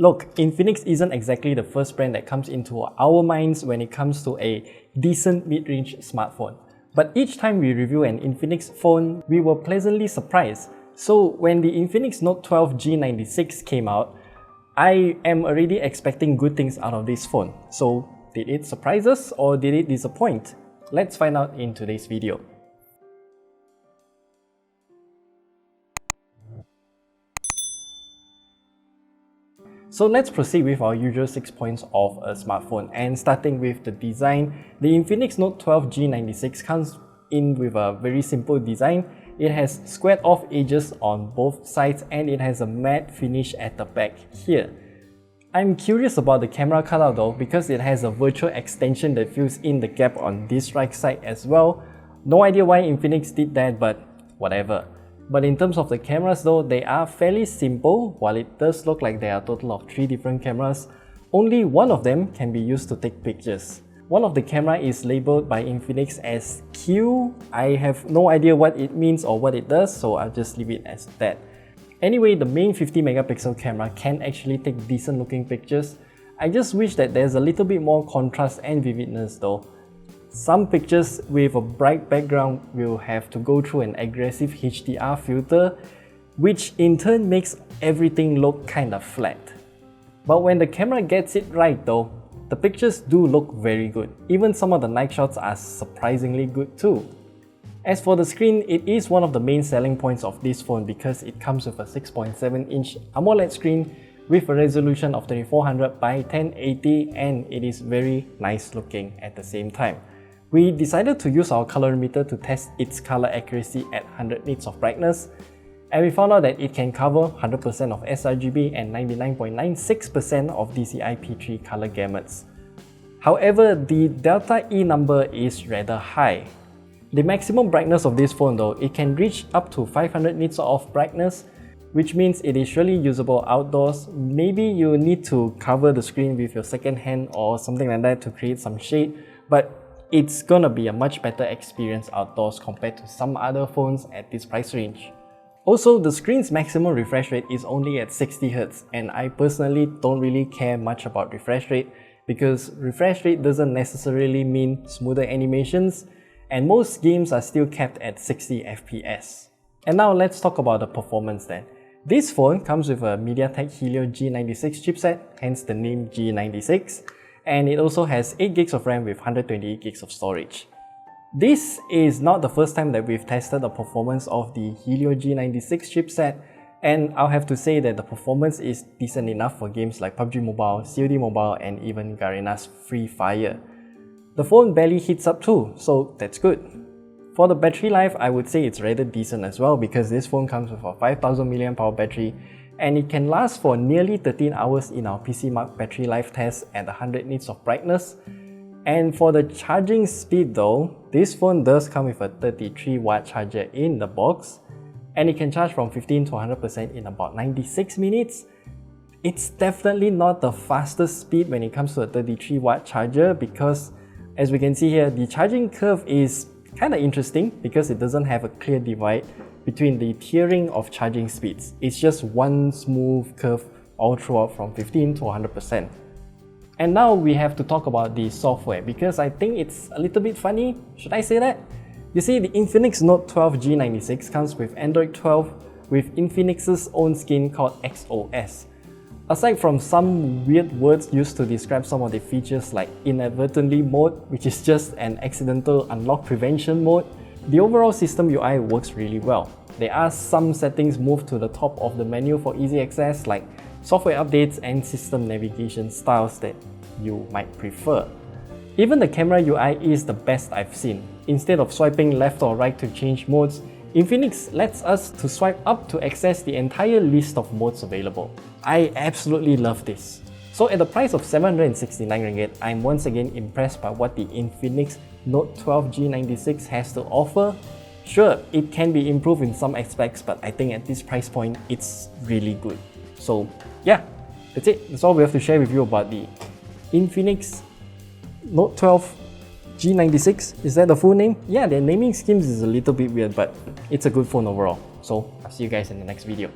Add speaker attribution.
Speaker 1: Look, Infinix isn't exactly the first brand that comes into our minds when it comes to a decent mid-range smartphone. But each time we review an Infinix phone, we were pleasantly surprised. So when the Infinix Note 12 G96 came out, I am already expecting good things out of this phone. So did it surprise us or did it disappoint? Let's find out in today's video. So let's proceed with our usual 6 points of a smartphone, and starting with the design, the Infinix Note 12 G96 comes in with a very simple design. It has squared off edges on both sides and it has a matte finish at the back here. I'm curious about the camera cutout though, because it has a virtual extension that fills in the gap on this right side as well. No idea why Infinix did that, but whatever. But in terms of the cameras though, they are fairly simple. While it does look like there are a total of 3 different cameras, only one of them can be used to take pictures. One of the camera is labeled by Infinix as Q. I have no idea what it means or what it does, so I'll just leave it as that. Anyway, the main 50 megapixel camera can actually take decent looking pictures. I just wish that there's a little bit more contrast and vividness though. Some pictures with a bright background will have to go through an aggressive HDR filter, which in turn makes everything look kinda flat. But when the camera gets it right though, the pictures do look very good. Even some of the night shots are surprisingly good too. As for the screen, it is one of the main selling points of this phone because it comes with a 6.7-inch AMOLED screen with a resolution of 2400 by 1080, and it is very nice looking at the same time. We decided to use our colorimeter to test its color accuracy at 100 nits of brightness, and we found out that it can cover 100% of sRGB and 99.96% of DCI-P3 color gamuts. However, the delta E number is rather high. The maximum brightness of this phone though, it can reach up to 500 nits of brightness, which means it is surely usable outdoors. Maybe you need to cover the screen with your second hand or something like that to create some shade, but it's gonna be a much better experience outdoors compared to some other phones at this price range. Also, the screen's maximum refresh rate is only at 60Hz, and I personally don't really care much about refresh rate because refresh rate doesn't necessarily mean smoother animations, and most games are still capped at 60 FPS. And now let's talk about the performance then. This phone comes with a MediaTek Helio G96 chipset, hence the name G96, and it also has 8GB of RAM with 128GB of storage. This is not the first time that we've tested the performance of the Helio G96 chipset, and I'll have to say that the performance is decent enough for games like PUBG Mobile, COD Mobile, and even Garena's Free Fire. The phone barely heats up too, so that's good. For the battery life, I would say it's rather decent as well because this phone comes with a 5000 mAh battery and it can last for nearly 13 hours in our PCMark battery life test at 100 nits of brightness. And for the charging speed though, this phone does come with a 33-watt charger in the box and it can charge from 15 to 100% in about 96 minutes. It's definitely not the fastest speed when it comes to a 33-watt charger because, as we can see here, the charging curve is kind of interesting because it doesn't have a clear divide between the tiering of charging speeds. It's just one smooth curve all throughout from 15 to 100%. And now we have to talk about the software because I think it's a little bit funny. Should I say that? You see, the Infinix Note 12 G96 comes with Android 12 with Infinix's own skin called XOS. Aside from some weird words used to describe some of the features like inadvertently mode, which is just an accidental unlock prevention mode, the overall system UI works really well. There are some settings moved to the top of the menu for easy access like software updates and system navigation styles that you might prefer. Even the camera UI is the best I've seen. Instead of swiping left or right to change modes, Infinix lets us to swipe up to access the entire list of modes available. I absolutely love this. So at the price of 769 ringgit, I'm once again impressed by what the Infinix Note 12 G96 has to offer. Sure, it can be improved in some aspects, but I think at this price point, it's really good. So yeah, that's it. That's all we have to share with you about the Infinix Note 12 G96. Is that the full name? Yeah, their naming schemes is a little bit weird, but it's a good phone overall. So I'll see you guys in the next video.